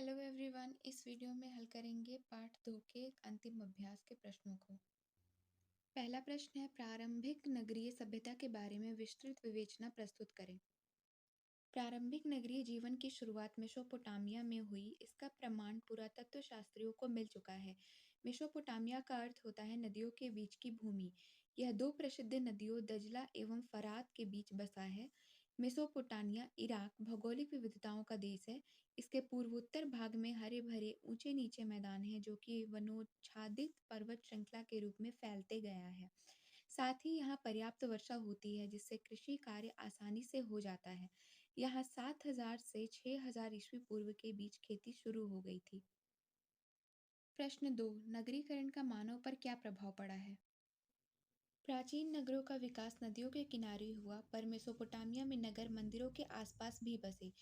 Hello everyone. इस video में हल करेंगे पाठ 2 के अंतिम अभ्यास के प्रश्नों को। पहला प्रश्न है, प्रारंभिक नगरीय सभ्यता के बारे में विस्तृत विवेचना प्रस्तुत करें। प्रारंभिक नगरीय जीवन की शुरुआत मेसोपोटामिया में हुई, इसका प्रमाण पुरातत्व शास्त्रियों को मिल चुका है। मेसोपोटामिया का अर्थ होता है नदियों के बीच की भूमि। यह दो प्रसिद्ध नदियों दजला एवं फरात के बीच बसा है। मेसोपोटामिया इराक भौगोलिक विविधताओं का देश है। इसके पूर्वोत्तर भाग में हरे भरे ऊंचे नीचे मैदान हैं जो कि वनोच्छादित पर्वत श्रृंखला के रूप में फैलते गया है। साथ ही यहाँ पर्याप्त वर्षा होती है जिससे कृषि कार्य आसानी से हो जाता है। यहाँ 7000 से 6000 ईस्वी पूर्व के बीच खेती शुरू हो गई थी। प्रश्न 2, नगरीकरण का मानव पर क्या प्रभाव पड़ा है? प्राचीन नगरों का विकास नदियों के किनारे हुआ, पर मेसोपोटामिया में नगर मंदिरों के आसपास भी बसे।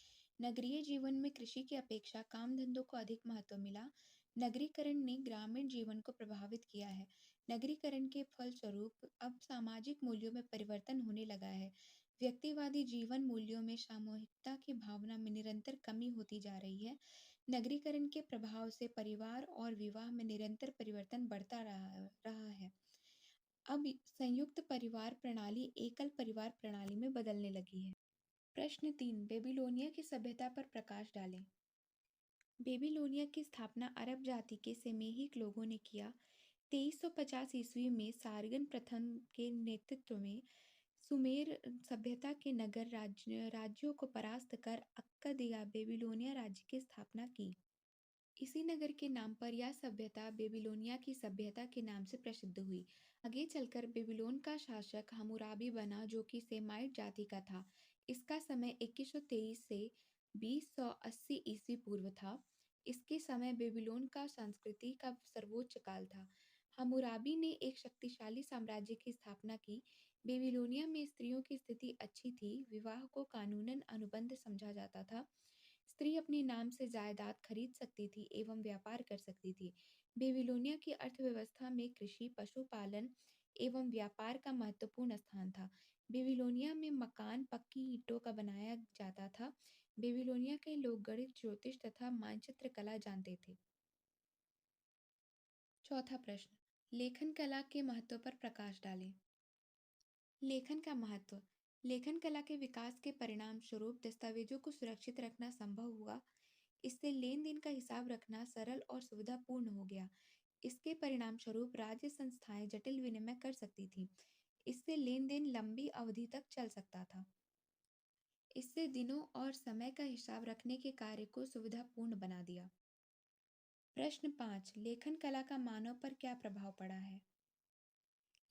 नगरीय जीवन में कृषि की अपेक्षा काम धंधों को अधिक महत्व मिला। नगरीकरण ने ग्रामीण जीवन को प्रभावित किया है। नगरीकरण के फलस्वरूप अब सामाजिक मूल्यों में परिवर्तन होने लगा है। व्यक्तिवादी जीवन मूल्यों में सामूहिकता की भावना में निरंतर कमी होती जा रही है। नगरीकरण के प्रभाव से परिवार और विवाह में निरंतर परिवर्तन बढ़ता रहा है। अब संयुक्त परिवार प्रणाली एकल परिवार प्रणाली में बदलने लगी है। प्रश्न 3, बेबीलोनिया की सभ्यता पर प्रकाश डालें। बेबीलोनिया की स्थापना अरब जाति के सेमेहिक लोगों ने किया। 2350 ईस्वी में सारगन प्रथम के नेतृत्व में सुमेर सभ्यता के नगर राज्यों को परास्त कर अक्कद या बेबीलोनिया राज्य की स्थापना की। इसी नगर के नाम पर यह सभ्यता बेबीलोनिया की सभ्यता के नाम से प्रसिद्ध हुई। आगे चलकर बेबीलोन का शासक हम्मुराबी बना जो कि सेमाइट जाति का था। इसका समय 2123 से 2080 ईस्वी पूर्व था। इसके समय बेबीलोन का संस्कृति का सर्वोच्च काल था। हम्मुराबी ने एक शक्तिशाली साम्राज्य की स्थापना की। बेबीलोनिया में स्त्रियों की स्थिति अच्छी थी। विवाह को कानूनन अनुबंध समझा जाता था। स्त्री अपने नाम से जायदाद खरीद सकती थी एवं व्यापार कर सकती थी। बेबीलोनिया की अर्थव्यवस्था में कृषि, पशुपालन एवं व्यापार का महत्वपूर्ण स्थान था। बेबीलोनिया में मकान पक्की ईंटों का बनाया जाता था। बेबीलोनिया के लोग गणित, ज्योतिष तथा मानचित्र कला जानते थे। चौथा प्रश्न, लेखन कला के महत्व पर प्रकाश डालें। लेखन का महत्व। लेखन कला के विकास के परिणाम स्वरूप दस्तावेजों को सुरक्षित रखना संभव हुआ। इससे लेन देन का हिसाब रखना सरल और सुविधापूर्ण हो गया। इसके परिणाम स्वरूप राज्य संस्थाएं जटिल विनिमय कर सकती थीं। इससे लेन देन लंबी अवधि तक चल सकता था। इससे दिनों और समय का हिसाब रखने के कार्य को सुविधापूर्ण बना दिया। प्रश्न 5, लेखन कला का मानव पर क्या प्रभाव पड़ा है?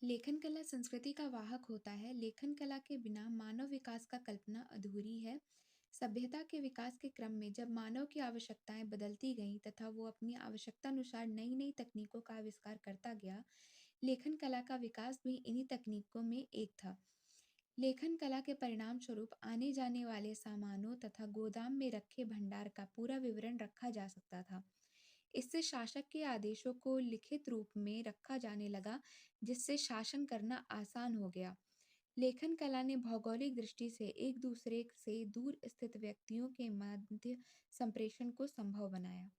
लेखन कला संस्कृति का वाहक होता है। लेखन कला के बिना मानव विकास का कल्पना अधूरी है। सभ्यता के विकास के क्रम में जब मानव की आवश्यकताएं बदलती गईं तथा वो अपनी आवश्यकतानुसार नई नई तकनीकों का आविष्कार करता गया, लेखन कला का विकास भी इन्हीं तकनीकों में एक था। लेखन कला के परिणाम स्वरूप आने जाने वाले सामानों तथा गोदाम में रखे भंडार का पूरा विवरण रखा जा सकता था। इससे शासक के आदेशों को लिखित रूप में रखा जाने लगा, जिससे शासन करना आसान हो गया। लेखन कला ने भौगोलिक दृष्टि से एक दूसरे से दूर स्थित व्यक्तियों के मध्य संप्रेषण को संभव बनाया।